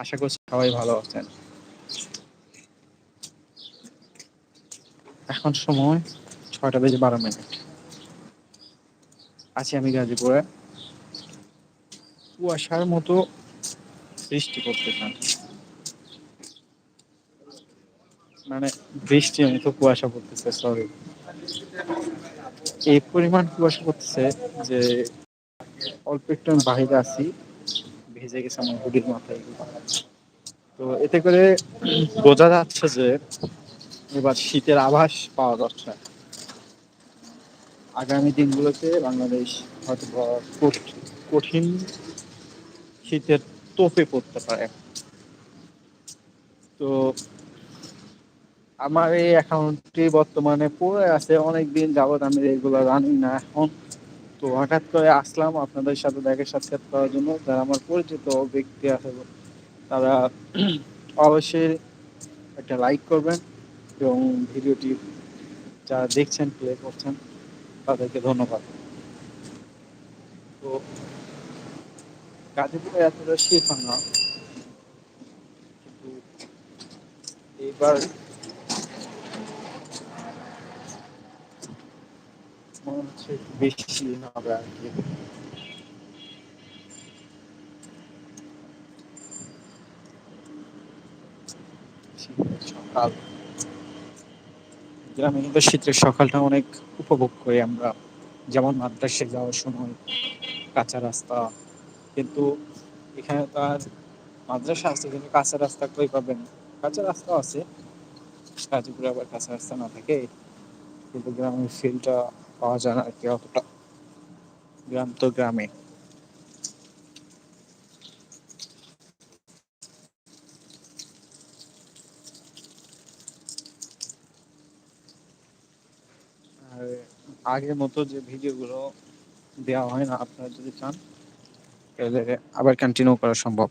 আশা করছি সবাই ভালো আছেন। এখন সময় ৬টা বেজে ১২ মিনিট। আছি আমি গাজীপুরে। কুয়াশার মতো বৃষ্টি পড়তেছে। মানে বৃষ্টির মতো কুয়াশা পড়তেছে, সরি। এই পরিমাণ কুয়াশা পড়তেছে যে অল্প একটু আমি বাইরে আছি, ভিজে গেছে আমার হুডির মাথায়। তো এতে করে বোঝা যাচ্ছে যে এবার শীতের আভাস পাওয়া যাচ্ছে। আগামী দিনগুলোতে বাংলাদেশ হয়তো কঠিন শীতের তোপে পড়তে পারে। তো আমার এই অ্যাকাউন্টটি বর্তমানে পড়ে আছে, অনেকদিন যাবত আমি রেগুলার রানিং না এখন। তো হঠাৎ করে আসলাম আপনাদের সাথে দেখা সাক্ষাৎ করার জন্য। যারা আমার পরিচিত ব্যক্তি আছে তারা অবশ্যই একটা লাইক করবেন এবং ভিডিওটি যারা দেখছেন প্লে করছেন তাদেরকে ধন্যবাদ। তো গাজীপুরে এতটা শীত হয় না, কিন্তু এইবার মনে হচ্ছে একটু বেশি হবে আর কি। শীতের সকাল, গ্রামে কিন্তু শীতের সকালটা অনেক উপভোগ করি আমরা। যেমন মাদ্রাসায় যাওয়ার সময় কাঁচা রাস্তা, কিন্তু এখানে তো আর মাদ্রাসা আছে কিন্তু কাঁচা রাস্তা কই পাবেন। কাঁচা রাস্তা আছে, গাজীপুরে আবার কাঁচা রাস্তা না থাকে, কিন্তু গ্রামের ফিলটা পাওয়া যায় না আর কি অতটা। গ্রাম তো গ্রামে। আর আগের মতো যে ভিডিওগুলো দেওয়া হয় না, আপনারা যদি চান তাহলে আবার কন্টিনিউ করা সম্ভব।